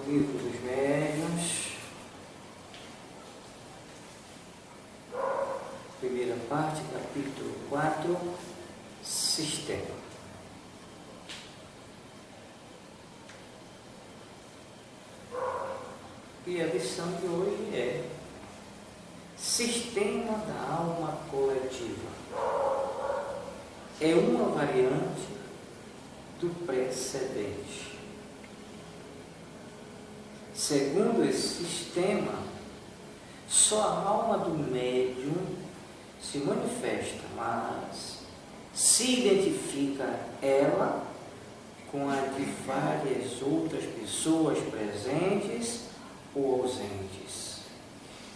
Livro dos Médiuns, primeira parte, capítulo 4, Sistema. E a lição de hoje é Sistema da Alma Coletiva. É uma variante do precedente. Segundo esse sistema, só a alma do médium se manifesta, mas se identifica ela com a de várias outras pessoas presentes ou ausentes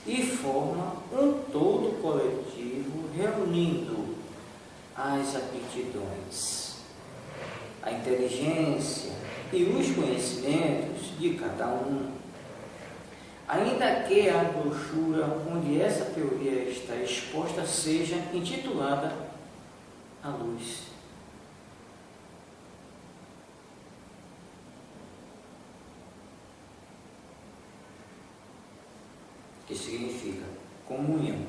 e forma um todo coletivo reunindo as aptidões, a inteligência e os conhecimentos de cada um. Ainda que a brochura onde essa teoria está exposta seja intitulada A Luz. Que significa comunhão,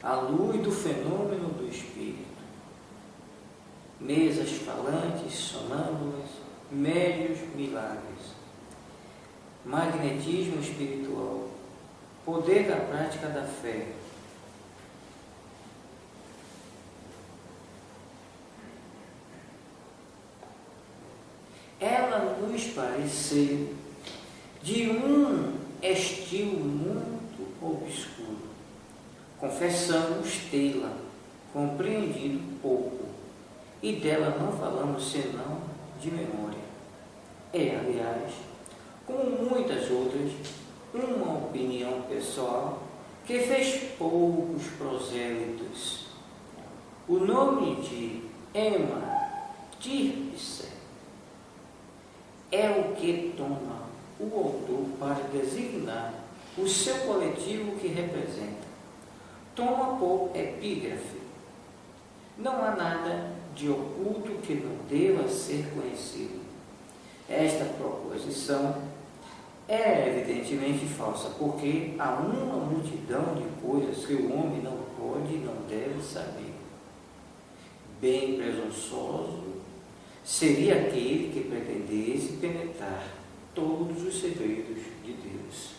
a luz do fenômeno do espírito. Mesas falantes, sonâmbulas, médios, milagres, magnetismo espiritual, poder da prática da fé. Ela nos pareceu de um estilo muito obscuro. Confessamos tê-la compreendido pouco, e dela não falamos senão de memória. É, aliás, como muitas outras, uma opinião pessoal que fez poucos prosélitos. O nome de Emma Tirpitz é o que toma o autor para designar o seu coletivo que representa. Toma por epígrafe. Não há nada de oculto que não deva ser conhecido. Esta proposição é evidentemente falsa, porque há uma multidão de coisas que o homem não pode e não deve saber. Bem presunçoso seria aquele que pretendesse penetrar todos os segredos de Deus.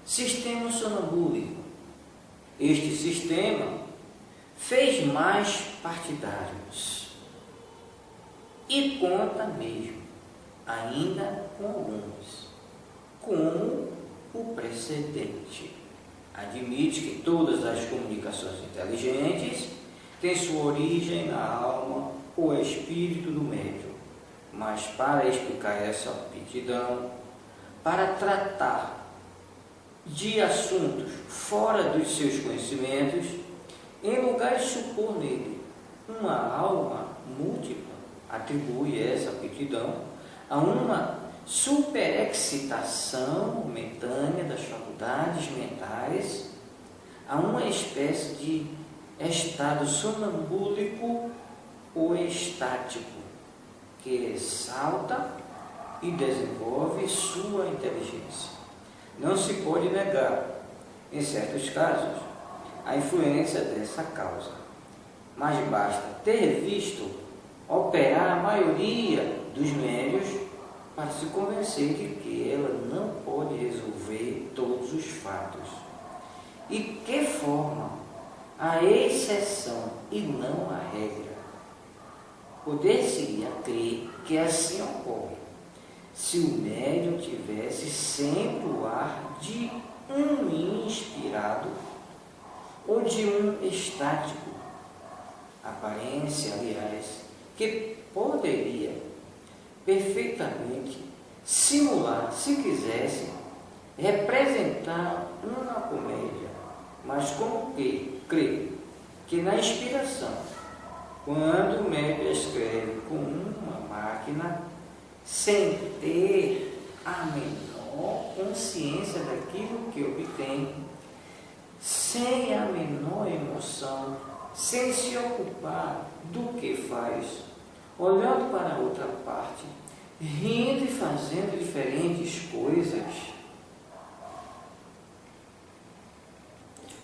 Sistema sonambúlico. Este sistema fez mais partidários e conta mesmo, ainda com alguns, como o precedente. Admite que todas as comunicações inteligentes têm sua origem na alma ou espírito do médium, mas para explicar essa aptidão, para tratar de assuntos fora dos seus conhecimentos, em lugar de supor nele uma alma múltipla, atribui essa aptidão a uma superexcitação momentânea das faculdades mentais, a uma espécie de estado sonambúlico ou estático, que exalta e desenvolve sua inteligência. Não se pode negar, em certos casos, a influência dessa causa, mas basta ter visto operar a maioria dos médios para se convencer de que ela não pode resolver todos os fatos e que forma a exceção e não a regra. Poder-se-ia crer que assim ocorre se o médium tivesse sempre o ar de um inspirado ou de um estático, aparência, aliás, que poderia perfeitamente simular, se quisesse, representar uma comédia, mas como que crê que na inspiração, quando o médium escreve com uma máquina, sem ter a menor consciência daquilo que obtém, sem a menor emoção, sem se ocupar do que faz, olhando para outra parte, rindo e fazendo diferentes coisas.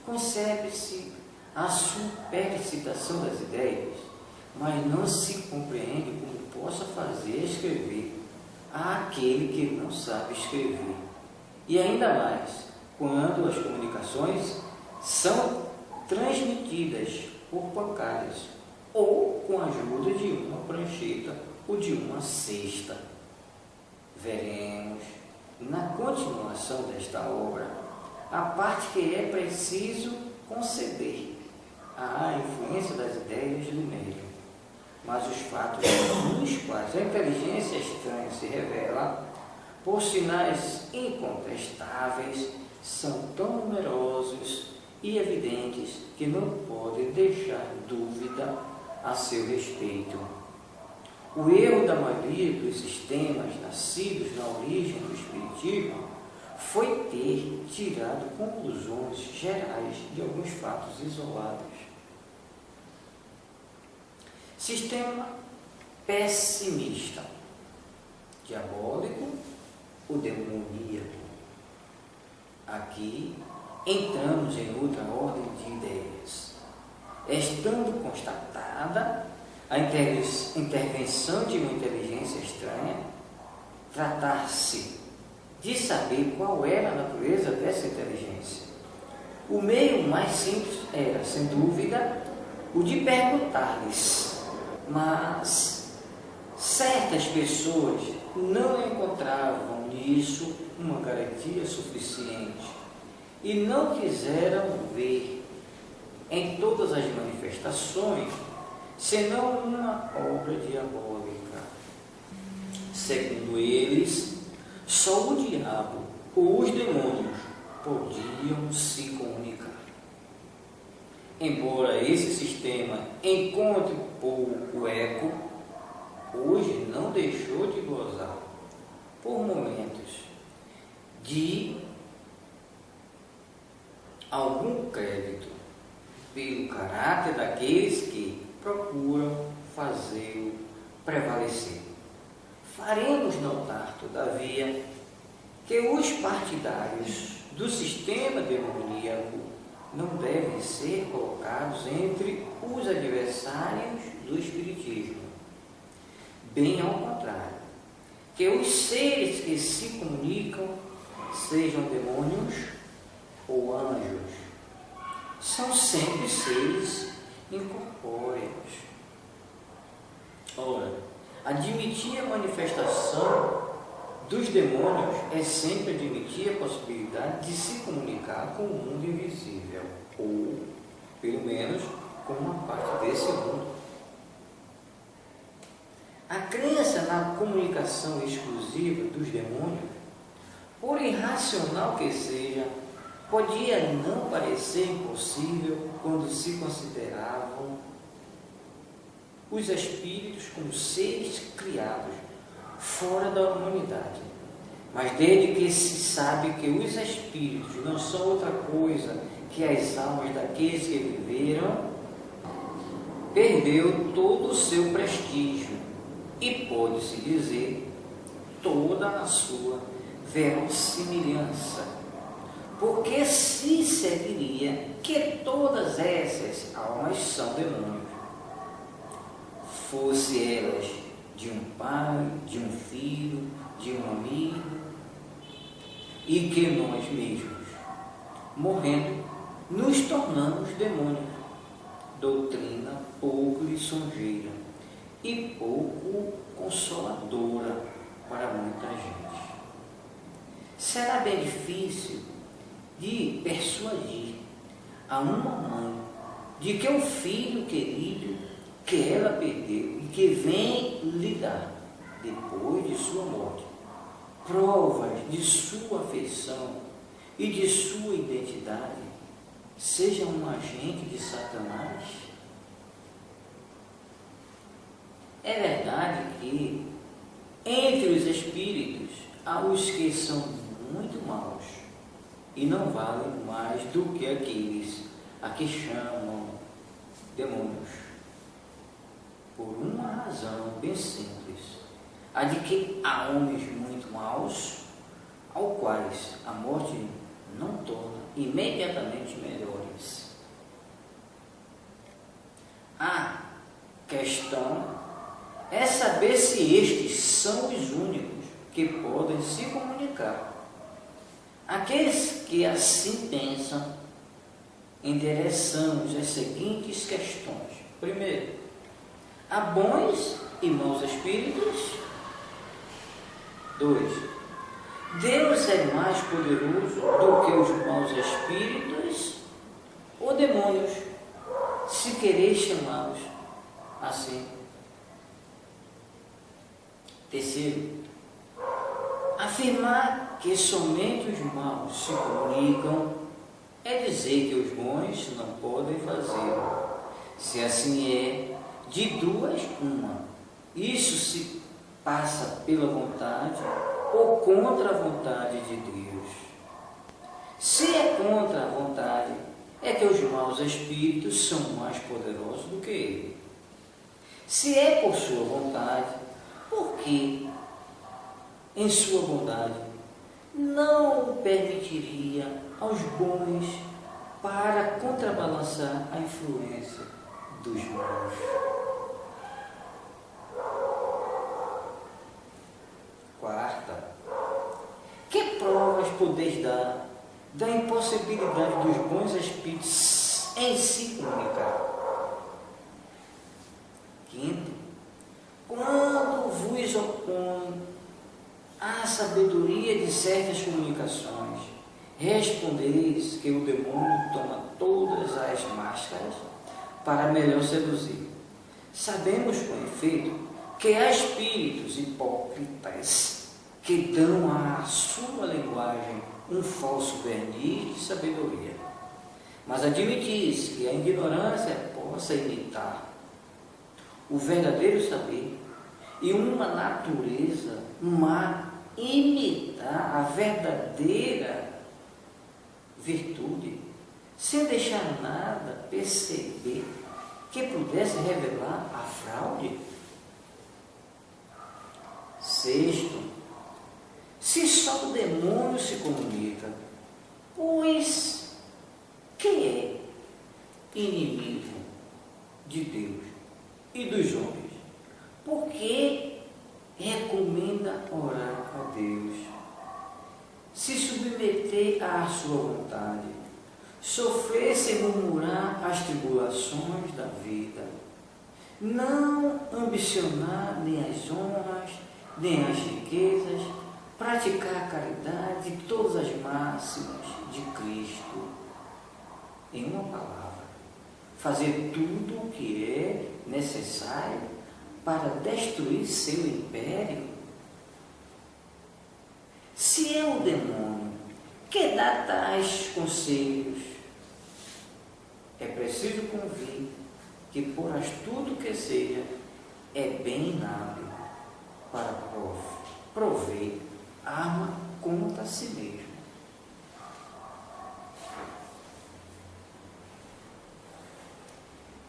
Concebe-se a supercitação das ideias, mas não se compreende como possa fazer escrever àquele que não sabe escrever. E ainda mais, quando as comunicações são transmitidas por pancadas ou com a ajuda de uma prancheta ou de uma cesta. Veremos, na continuação desta obra, a parte que é preciso conceder à influência das ideias do meio. Mas os fatos nos quais a inteligência estranha se revela, por sinais incontestáveis, são tão numerosos e evidentes que não podem deixar dúvida a seu respeito. O erro da maioria dos sistemas nascidos na origem do Espiritismo foi ter tirado conclusões gerais de alguns fatos isolados. Sistema pessimista, diabólico ou demoníaco. Aqui entramos em outra ordem de ideias. Estando constatada a intervenção de uma inteligência estranha, tratar-se de saber qual era a natureza dessa inteligência. O meio mais simples era, sem dúvida, o de perguntar-lhes, mas certas pessoas não encontravam nisso uma garantia suficiente e não quiseram ver em todas as manifestações senão uma obra diabólica. Segundo eles, só o diabo ou os demônios podiam se comunicar. Embora esse sistema encontre pouco eco, hoje não deixou de gozar, por momentos, de algum crédito pelo caráter daqueles que procuram fazê-lo prevalecer. Faremos notar, todavia, que os partidários do sistema demoníaco não devem ser colocados entre os adversários do Espiritismo. Bem ao contrário, que os seres que se comunicam, sejam demônios ou anjos, são sempre seres incorpóreos. Ora, admitir a manifestação dos demônios é sempre admitir a possibilidade de se comunicar com o mundo invisível, ou, pelo menos, com uma parte desse mundo. A crença na comunicação exclusiva dos demônios, por irracional que seja, podia não parecer impossível quando se consideravam os espíritos como seres criados fora da humanidade. Mas desde que se sabe que os espíritos não são outra coisa que as almas daqueles que viveram, perdeu todo o seu prestígio e pode-se dizer toda a sua verossimilhança, porque se seguiria que todas essas almas são demônios, fosse elas de um pai, de um filho, de um amigo, e que nós mesmos, morrendo, nos tornamos demônios. Doutrina pouco lisonjeira e pouco consoladora para muita gente. Será bem difícil de persuadir a uma mãe de que o filho querido que ela perdeu e que vem lhe dar, depois de sua morte, provas de sua afeição e de sua identidade, seja um agente de Satanás. É verdade que entre os espíritos há os que são muito maus e não valem mais do que aqueles a que chamam demônios, por uma razão bem simples. a de que há homens muito maus, ao quais a morte não torna imediatamente melhores. A questão é saber se estes são os únicos que podem se comunicar. Aqueles que assim pensam, endereçamos as seguintes questões. Primeiro, há bons e maus espíritos? 2. Deus é mais poderoso do que os maus espíritos ou demônios, se quereis chamá-los assim. Terceiro, afirmar que somente os maus se comunicam é dizer que os bons não podem fazê-lo. Se assim é, de duas uma. Isso se passa pela vontade ou contra a vontade de Deus. Se é contra a vontade, é que os maus espíritos são mais poderosos do que ele. Se é por sua vontade, por que, em sua bondade, não permitiria aos bons para contrabalançar a influência dos maus? Quarta, que provas podeis dar da impossibilidade dos bons espíritos em se comunicar? Quinto, quando vos opõe à sabedoria de certas comunicações, respondeis que o demônio toma todas as máscaras para melhor seduzir. Sabemos, com efeito, que há espíritos hipócritas que dão à sua linguagem um falso verniz de sabedoria. Mas admitis que a ignorância possa imitar o verdadeiro saber e uma natureza má imitar a verdadeira virtude, sem deixar nada perceber que pudesse revelar a fraude. Sexto, se só o demônio se comunica, pois quem é inimigo de Deus e dos homens? Por que recomenda orar a Deus, se submeter à sua vontade, sofrer sem murmurar as tribulações da vida, não ambicionar nem as honras, nem as riquezas, praticar a caridade e todas as máximas de Cristo? Em uma palavra, fazer tudo o que é necessário para destruir seu império? Se é o demônio que dá tais conselhos, é preciso convir que, por astuto que seja, é bem inábil para prover arma contra si mesmo.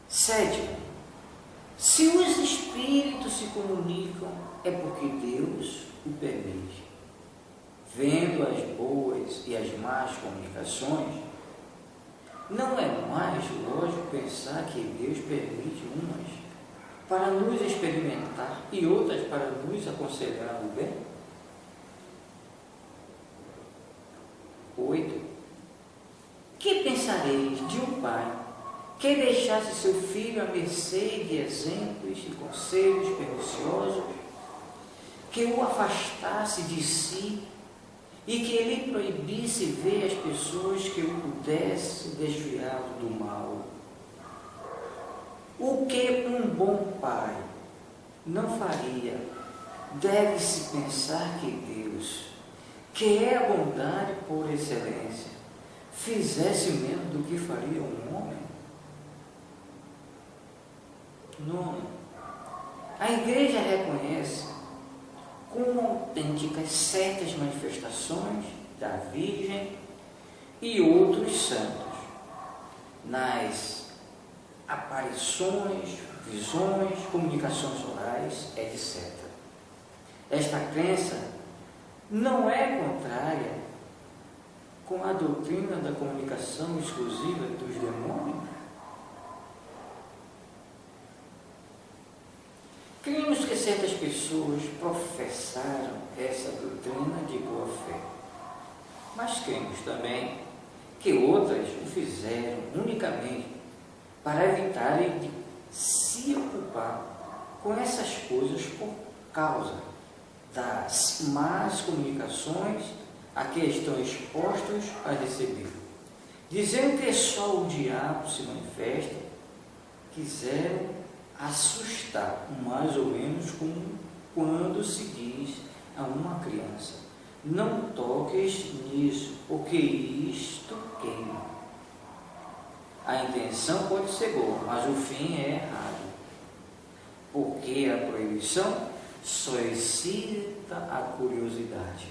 Sétimo, se os espíritos se comunicam, é porque Deus o permite. Vendo as boas e as más comunicações, não é mais lógico pensar que Deus permite umas para nos experimentar e outras para nos aconselhar o bem? 8. Que pensareis de um pai que deixasse seu filho à mercê de exemplos e conselhos perniciosos, que o afastasse de si e que lhe proibisse ver as pessoas que o pudesse desviá-lo do mal? O que um bom pai não faria, deve-se pensar que Deus, que é a bondade por excelência, fizesse menos do que faria um homem? 9. A Igreja reconhece como autênticas certas manifestações da Virgem e outros santos nas aparições, visões, comunicações orais, etc. esta crença não é contrária com a doutrina da comunicação exclusiva dos demônios? Cremos que certas pessoas professaram essa doutrina de boa fé, mas cremos também que outras o fizeram unicamente para evitarem de se ocupar com essas coisas por causa das más comunicações a que estão expostos a receber. Dizendo que só o diabo se manifesta, quiseram assustar, mais ou menos como quando se diz a uma criança: não toques nisso, porque isto queima. A intenção pode ser boa, mas o fim é errado, porque a proibição só excita a curiosidade,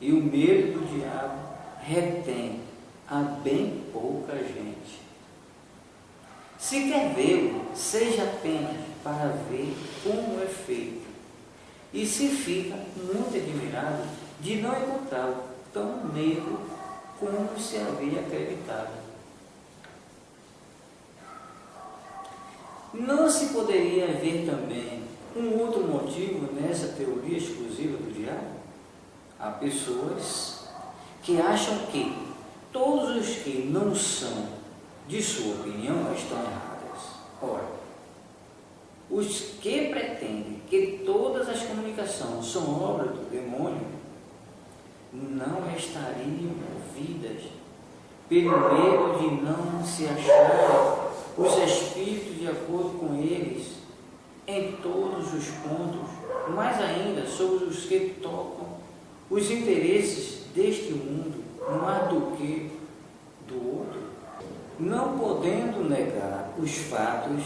e o medo do diabo retém a bem pouca gente. Se quer vê-lo, seja apenas para ver como é feito, e se fica muito admirado de não encontrá-lo tão negro como se havia acreditado. Não se poderia ver também um outro motivo nessa teoria exclusiva do diabo? Há pessoas que acham que todos os que não são de sua opinião estão erradas. Ora, os que pretendem que todas as comunicações são obra do demônio não estariam movidas pelo medo de não se acharem os espíritos de acordo com eles em todos os pontos, mais ainda sobre os que tocam os interesses deste mundo mais do que do outro, não podendo negar os fatos,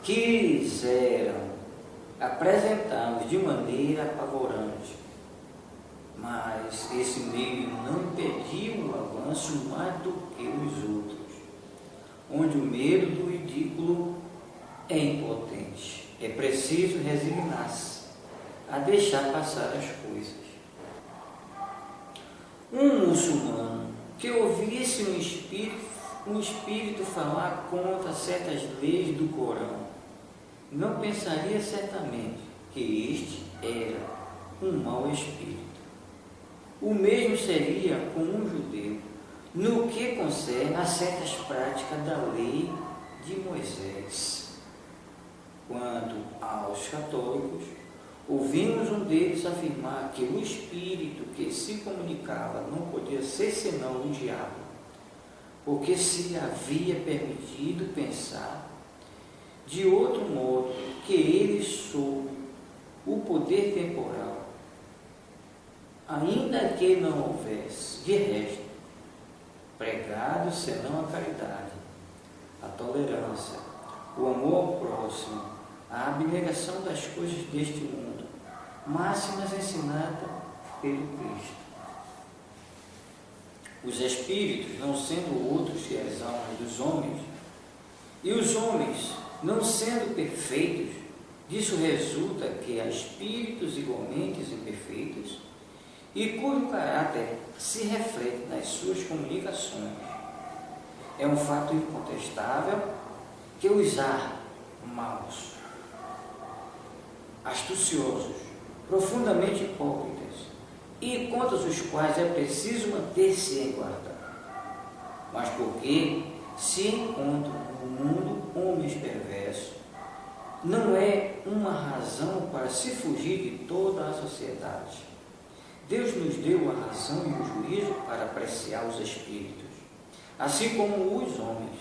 quiseram apresentá-los de maneira apavorante, mas esse meio não impediu o avanço mais do que os outros, onde o medo do ridículo é impotente. É preciso resignar-se a deixar passar as coisas. Um muçulmano que ouvisse um espírito falar contra certas leis do Corão não pensaria certamente que este era um mau espírito. O mesmo seria com um judeu no que concerne a certas práticas da lei de Moisés. Quanto aos católicos, ouvimos um deles afirmar que o espírito que se comunicava não podia ser senão o diabo, porque se havia permitido pensar de outro modo que ele sob o poder temporal, ainda que não houvesse, de resto, pregado senão a caridade, a tolerância, o amor ao próximo, a abnegação das coisas deste mundo, máximas ensinadas pelo Cristo. Os espíritos, não sendo outros que as almas dos homens, e os homens, não sendo perfeitos, disso resulta que há espíritos igualmente imperfeitos e cujo caráter se reflete nas suas comunicações. É um fato incontestável que os há maus, astuciosos, profundamente hipócritas, e contra os quais é preciso manter-se em guarda. Mas porque se encontram no mundo homens perversos, não é uma razão para se fugir de toda a sociedade. Deus nos deu a razão e o juízo para apreciar os espíritos, assim como os homens.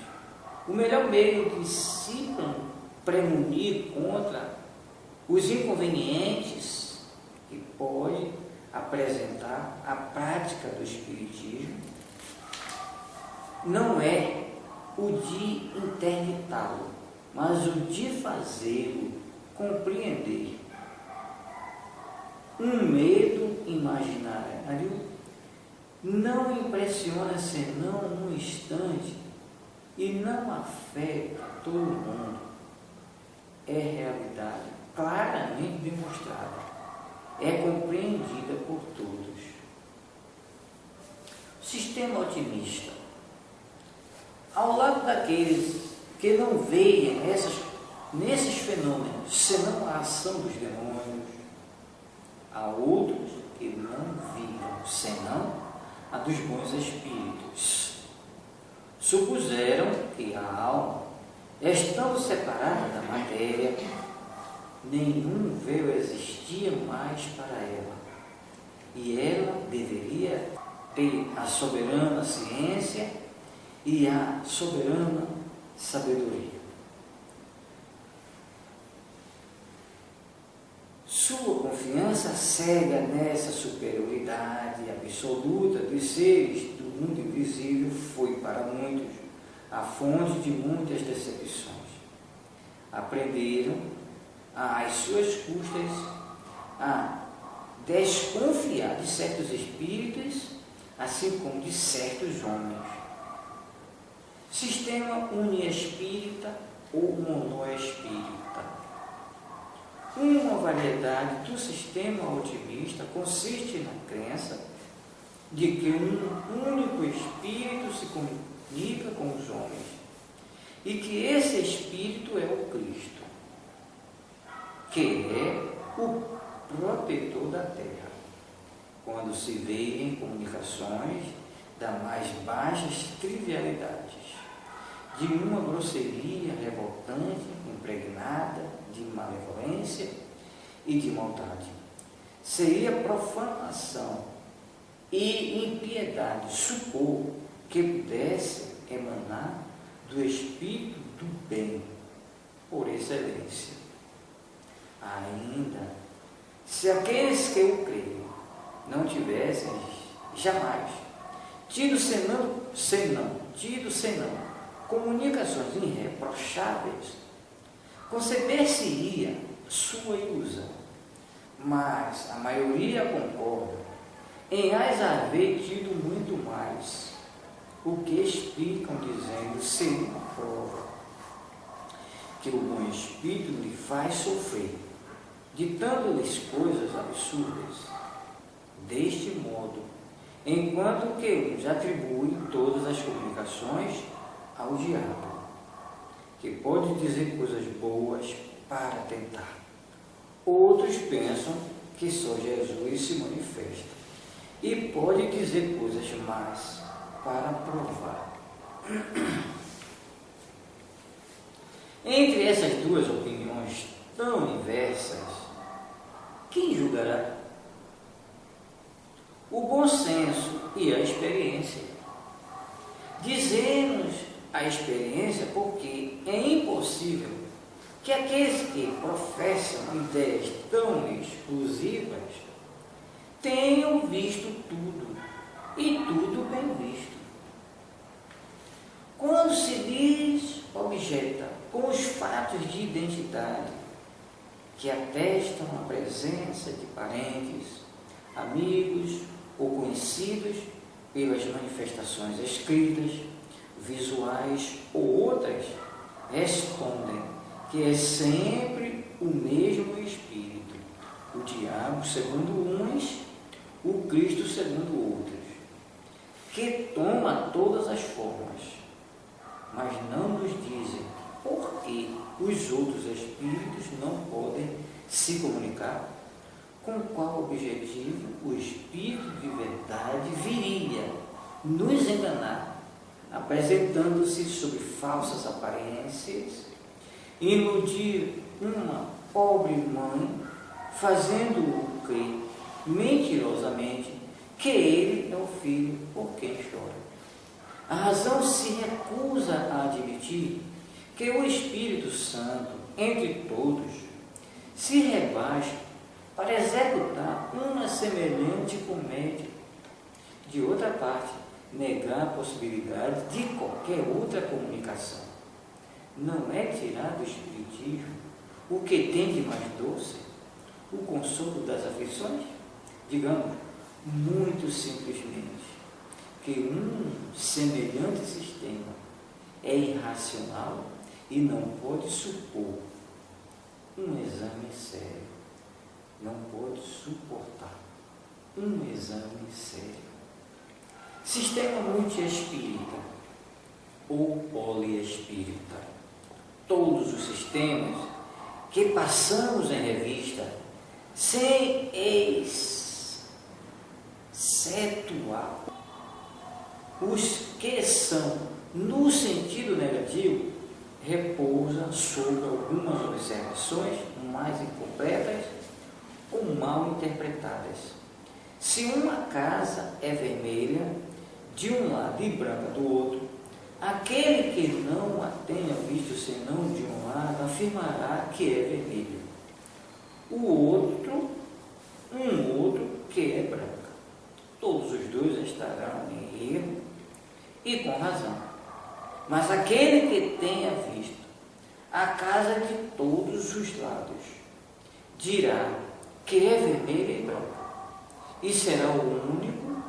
O melhor meio de se premunir contra os inconvenientes que pode apresentar a prática do espiritismo não é o de interditá-lo, mas o de fazê-lo compreender. Um medo imaginário não impressiona senão um instante e não afeta todo mundo. É realidade claramente demonstrada. é compreendida por todos. O sistema otimista, ao lado daqueles que não veem nesses fenômenos senão a ação dos demônios, há outros que não viram senão a dos bons espíritos. Supuseram que a alma, estando separada da matéria, nenhum véu existia mais para ela, e ela deveria ter a soberana ciência e a soberana sabedoria. Sua confiança cega nessa superioridade absoluta dos seres do mundo invisível foi para muitos a fonte de muitas decepções. Aprenderam, às suas custas, a desconfiar de certos espíritos, assim como de certos homens. Sistema uniespírita ou monoespírita. Uma variedade do sistema otimista consiste na crença de que um único espírito se comunica com os homens e que esse espírito é o Cristo, que é o protetor da terra. Quando se vê em comunicações das mais baixas trivialidades, de uma grosseria revoltante, impregnada de malevolência e de maldade, seria profanação e impiedade supor que pudesse emanar do Espírito do bem, por excelência. Ainda, se aqueles que o creem não tivessem jamais tido senão comunicações irreprocháveis, conceber-se-ia sua ilusão, mas a maioria concorda em as haver tido muito mais, o que explicam dizendo ser uma prova que o bom espírito lhe faz sofrer, ditando-lhes coisas absurdas. Deste modo, enquanto que uns atribuem todas as comunicações ao diabo, que pode dizer coisas boas para tentar, outros pensam que só Jesus se manifesta e pode dizer coisas más para provar. Entre essas duas opiniões tão inversas, quem julgará? O bom senso e a experiência. Dizemos a experiência porque é impossível que aqueles que professam ideias tão exclusivas tenham visto tudo, e tudo bem visto. Quando se lhes objeta com os fatos de identidade que atestam a presença de parentes, amigos ou conhecidos pelas manifestações escritas, visuais ou outras, respondem que é sempre o mesmo Espírito, o diabo segundo uns, o Cristo segundo outros, que toma todas as formas, mas não nos dizem por que os outros espíritos não podem se comunicar, com qual objetivo o Espírito de verdade viria nos enganar, apresentando-se sob falsas aparências, iludir uma pobre mãe, fazendo-o crer mentirosamente que ele é o filho por quem chora. A razão se recusa a admitir que o Espírito Santo, entre todos, se rebaixa para executar uma semelhante comédia. De outra parte, negar a possibilidade de qualquer outra comunicação. Não é tirar do Espiritismo o que tem de mais doce, o consolo das aflições? Digamos, muito simplesmente, que um semelhante sistema é irracional e não pode supor um exame sério. não pode suportar um exame sério. Sistema multiespírita ou poliespírita. Todos os sistemas que passamos em revista, sem excetuar os que são no sentido negativo, repousa sobre algumas observações mais incompletas ou mal interpretadas. Se uma casa é vermelha de um lado e branca do outro, aquele que não a tenha visto senão de um lado afirmará que é vermelho, um outro que é branca. Todos os dois estarão em erro e com razão. Mas aquele que tenha visto a casa de todos os lados dirá que é vermelha e branca, e será o único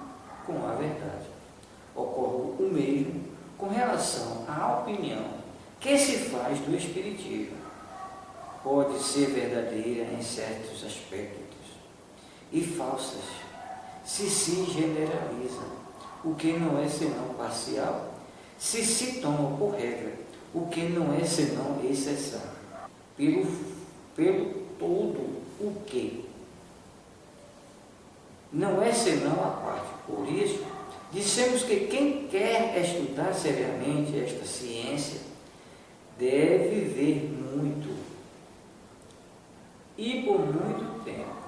com a verdade. Ocorre o mesmo com relação à opinião que se faz do Espiritismo. Pode ser verdadeira em certos aspectos e falsas se generaliza, o que não é senão parcial, se toma por regra, o que não é senão exceção. Pelo todo, o que não é senão a parte. Por isso, dissemos que quem quer estudar seriamente esta ciência deve ver muito e por muito tempo.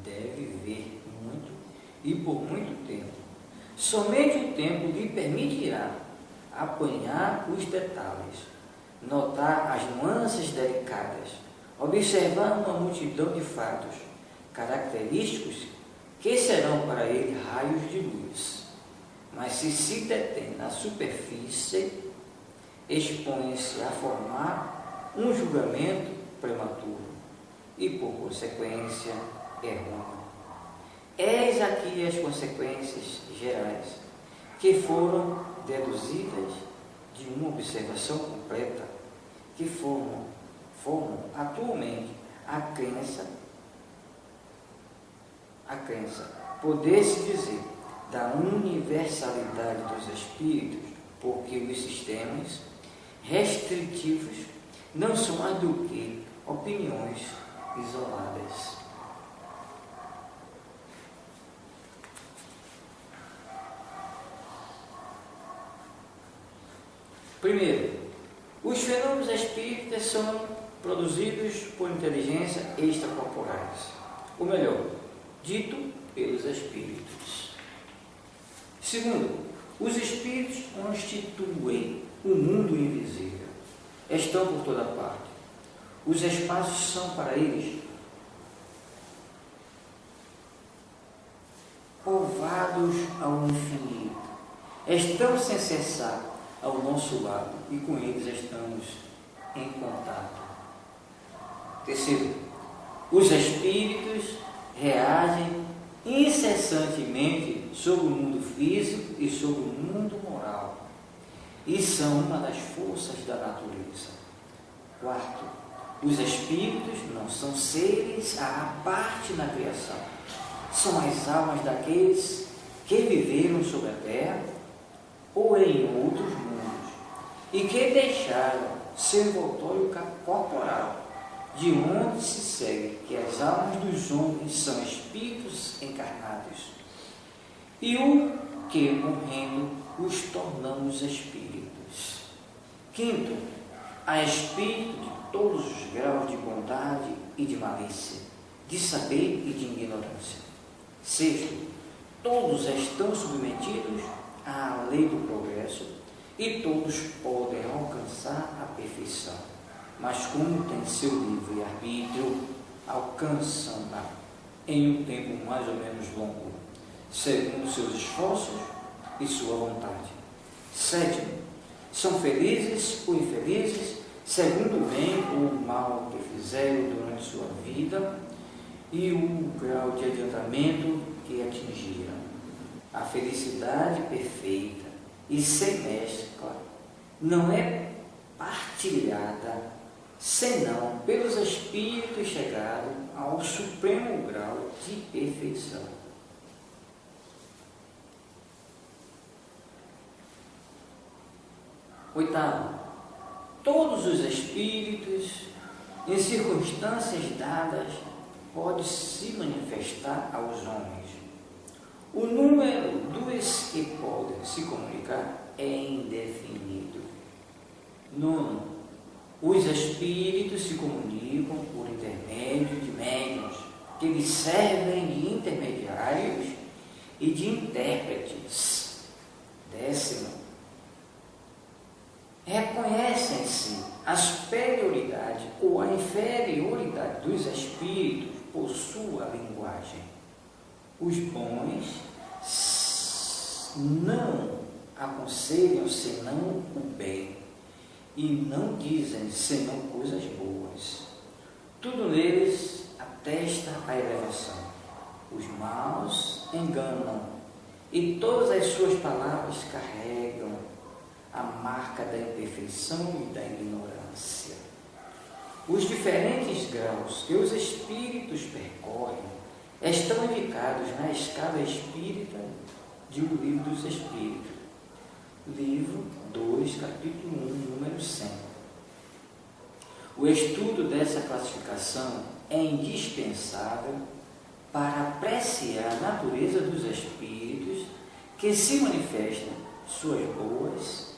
Deve ver muito e por muito tempo. Somente o tempo lhe permitirá apanhar os detalhes, notar as nuances delicadas, observar uma multidão de fatos característicos que serão para ele raios de luz. Mas se detém na superfície, expõe-se a formar um julgamento prematuro e, por consequência, errôneo. Eis aqui as consequências gerais que foram deduzidas de uma observação completa, que formam atualmente a crença, poder-se dizer, da universalidade dos espíritos, porque os sistemas restritivos não são mais do que opiniões isoladas. Primeiro, os fenômenos espíritas são produzidos por inteligência extracorporais, ou melhor, dito pelos espíritos. Segundo, os espíritos constituem o mundo invisível, estão por toda parte. Os espaços são para eles povoados ao infinito, estão sem cessar ao nosso lado e com eles estamos em contato. Terceiro, os espíritos reagem incessantemente sobre o mundo físico e sobre o mundo moral e são uma das forças da natureza. Quarto, os espíritos não são seres à parte na criação, são as almas daqueles que viveram sobre a terra ou em outros mundos e que deixaram seu envoltório corporal, de onde se segue que as almas dos homens são espíritos encarnados e o que, morrendo, os tornamos espíritos. Quinto, há espírito de todos os graus de bondade e de malícia, de saber e de ignorância. Sexto, todos estão submetidos à lei do progresso e todos podem alcançar a perfeição, mas como têm seu livre-arbítrio, alcançam-na em um tempo mais ou menos longo, segundo seus esforços e sua vontade. Sétimo, são felizes ou infelizes, segundo o bem ou o mal que fizeram durante sua vida e o grau de adiantamento que atingiram. A felicidade perfeita e sem mescla não é partilhada senão pelos espíritos chegados ao supremo grau de perfeição. Oitavo, todos os espíritos, em circunstâncias dadas, podem se manifestar aos homens. O número dos que podem se comunicar é indefinido. Nono, os espíritos se comunicam por intermédio de médiuns, que lhes servem de intermediários e de intérpretes. Décimo, reconhecem-se a superioridade ou a inferioridade dos espíritos por sua linguagem. Os bons não aconselham senão o bem e não dizem senão coisas boas. Tudo neles atesta a elevação. Os maus enganam e todas as suas palavras carregam a marca da imperfeição e da ignorância. Os diferentes graus que os espíritos percorrem estão indicados na escala espírita de O Livro dos Espíritos, livro 2, capítulo 1, número 100. O estudo dessa classificação é indispensável para apreciar a natureza dos espíritos que se manifestam suas boas.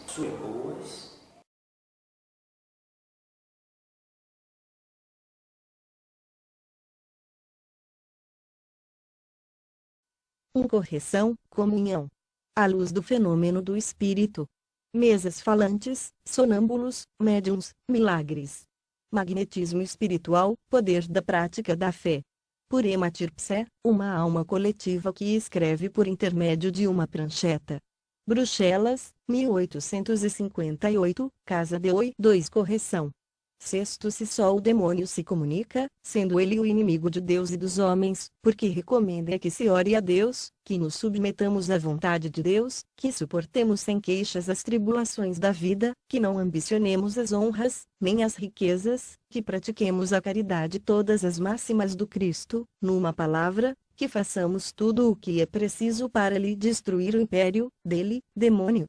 Correção, comunhão. À luz do fenômeno do espírito. Mesas falantes, sonâmbulos, médiuns, milagres. Magnetismo espiritual, poder da prática da fé. Purema Tirpsé, uma alma coletiva que escreve por intermédio de uma prancheta. Bruxelas, 1858, Casa de Oi 2 Correção. Sexto, se só o demônio se comunica, sendo ele o inimigo de Deus e dos homens, porque recomenda que se ore a Deus, que nos submetamos à vontade de Deus, que suportemos sem queixas as tribulações da vida, que não ambicionemos as honras, nem as riquezas, que pratiquemos a caridade e todas as máximas do Cristo, numa palavra, que façamos tudo o que é preciso para lhe destruir o império, dele, demônio.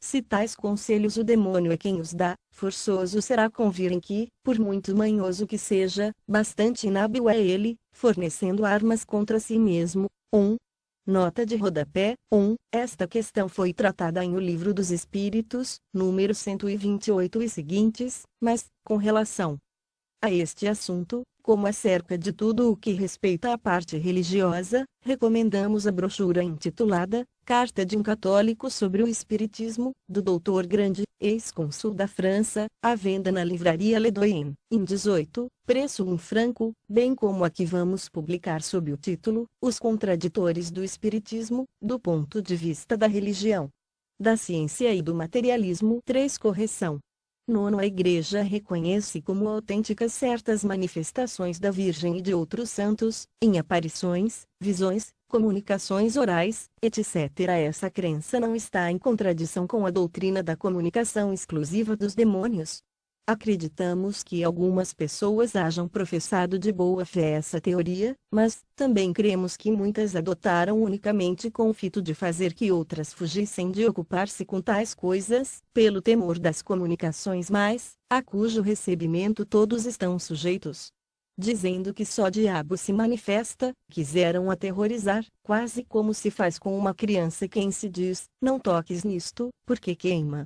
Se tais conselhos o demônio é quem os dá, forçoso será convir em que, por muito manhoso que seja, bastante inábil é ele, fornecendo armas contra si mesmo. 1. Nota de rodapé. 1. Esta questão foi tratada em O Livro dos Espíritos, número 128 e seguintes, mas, com relação a este assunto, como acerca de tudo o que respeita à parte religiosa, recomendamos a brochura intitulada Carta de um Católico sobre o Espiritismo, do Dr. Grande, ex-cônsul da França, à venda na livraria Ledoyen, em 18, preço 1 franco, bem como a que vamos publicar sob o título Os Contraditores do Espiritismo, do ponto de vista da religião, da ciência e do materialismo. 3 Correção. 9. A Igreja reconhece como autênticas certas manifestações da Virgem e de outros santos, em aparições, visões, comunicações orais, etc. Essa crença não está em contradição com a doutrina da comunicação exclusiva dos demônios. Acreditamos que algumas pessoas hajam professado de boa fé essa teoria, mas também cremos que muitas adotaram unicamente com o fito de fazer que outras fugissem de ocupar-se com tais coisas, pelo temor das comunicações a cujo recebimento todos estão sujeitos. Dizendo que só diabo se manifesta, quiseram aterrorizar, quase como se faz com uma criança quem se diz, não toques nisto, porque queima.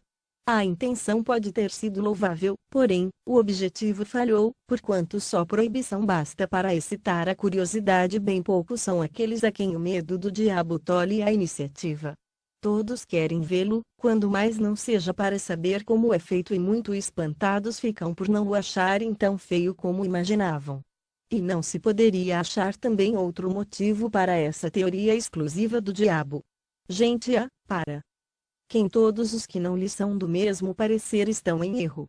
A intenção pode ter sido louvável, porém, o objetivo falhou, porquanto só proibição basta para excitar a curiosidade. Bem poucos são aqueles a quem o medo do diabo tolhe a iniciativa. Todos querem vê-lo, quando mais não seja para saber como é feito, e muito espantados ficam por não o acharem tão feio como imaginavam. E não se poderia achar também outro motivo para essa teoria exclusiva do diabo. Gente para quem todos os que não lhe são do mesmo parecer estão em erro.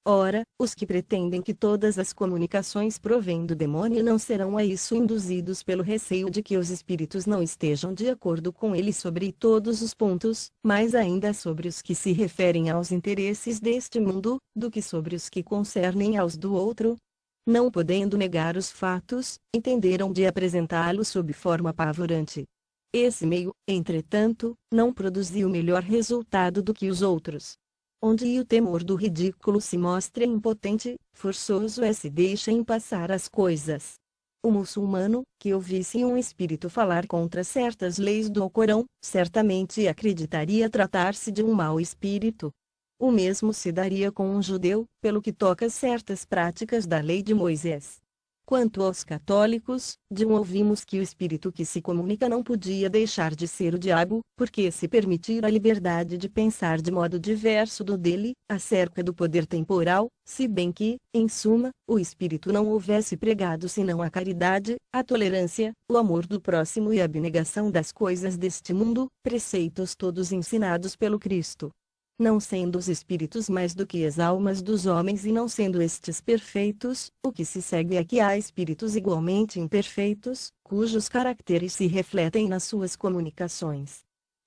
Ora, os que pretendem que todas as comunicações provêm do demônio não serão a isso induzidos pelo receio de que os espíritos não estejam de acordo com ele sobre todos os pontos, mais ainda sobre os que se referem aos interesses deste mundo, do que sobre os que concernem aos do outro. Não podendo negar os fatos, entenderam de apresentá-los sob forma apavorante. Esse meio, entretanto, não produziu melhor resultado do que os outros. Onde o temor do ridículo se mostra impotente, forçoso é se deixem passar as coisas. O muçulmano, que ouvisse um espírito falar contra certas leis do Alcorão, certamente acreditaria tratar-se de um mau espírito. O mesmo se daria com um judeu, pelo que toca certas práticas da lei de Moisés. Quanto aos católicos, de um ouvimos que o espírito que se comunica não podia deixar de ser o diabo, porque se permitir a liberdade de pensar de modo diverso do dele, acerca do poder temporal, se bem que, em suma, o espírito não houvesse pregado senão a caridade, a tolerância, o amor do próximo e a abnegação das coisas deste mundo, preceitos todos ensinados pelo Cristo. Não sendo os espíritos mais do que as almas dos homens e não sendo estes perfeitos, o que se segue é que há espíritos igualmente imperfeitos, cujos caracteres se refletem nas suas comunicações.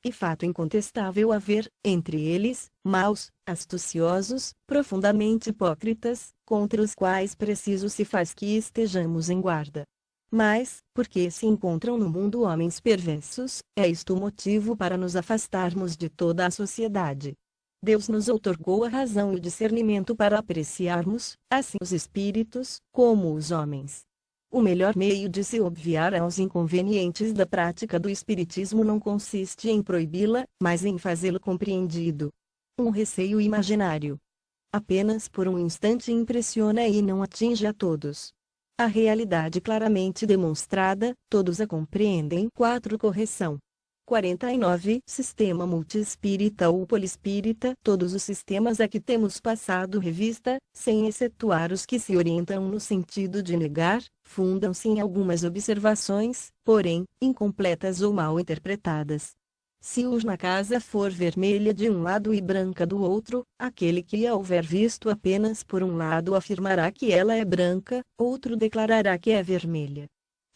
E fato incontestável haver, entre eles, maus, astuciosos, profundamente hipócritas, contra os quais preciso se faz que estejamos em guarda. Mas, porque se encontram no mundo homens perversos, é isto motivo para nos afastarmos de toda a sociedade. Deus nos outorgou a razão e o discernimento para apreciarmos, assim os espíritos, como os homens. O melhor meio de se obviar aos inconvenientes da prática do espiritismo não consiste em proibi-la, mas em fazê-lo compreendido. Um receio imaginário. Apenas por um instante impressiona e não atinge a todos. A realidade claramente demonstrada, todos a compreendem. 4 Correção. 49 Sistema multiespírita ou poliespírita. Todos os sistemas a que temos passado revista, sem excetuar os que se orientam no sentido de negar, fundam-se em algumas observações, porém, incompletas ou mal interpretadas. Se luz na casa for vermelha de um lado e branca do outro, aquele que a houver visto apenas por um lado afirmará que ela é branca, outro declarará que é vermelha.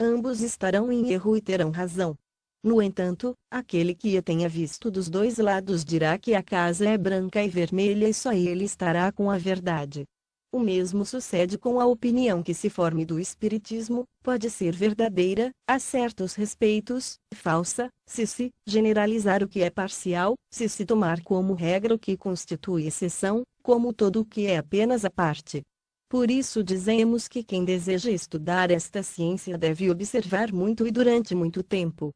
Ambos estarão em erro e terão razão. No entanto, aquele que a tenha visto dos dois lados dirá que a casa é branca e vermelha e só ele estará com a verdade. O mesmo sucede com a opinião que se forme do espiritismo, pode ser verdadeira, a certos respeitos, falsa, se generalizar o que é parcial, se tomar como regra o que constitui exceção, como todo o que é apenas a parte. Por isso dizemos que quem deseja estudar esta ciência deve observar muito e durante muito tempo.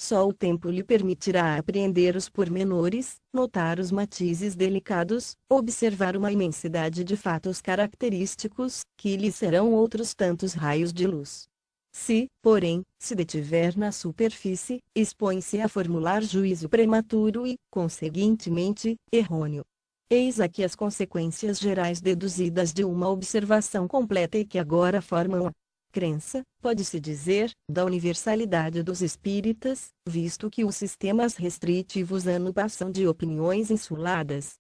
Só o tempo lhe permitirá apreender os pormenores, notar os matizes delicados, observar uma imensidade de fatos característicos, que lhe serão outros tantos raios de luz. Se, porém, se detiver na superfície, expõe-se a formular juízo prematuro e, conseguintemente, errôneo. Eis aqui as consequências gerais deduzidas de uma observação completa e que agora formam a crença, pode-se dizer, da universalidade dos espíritas, visto que os sistemas restritivos passam de opiniões insuladas,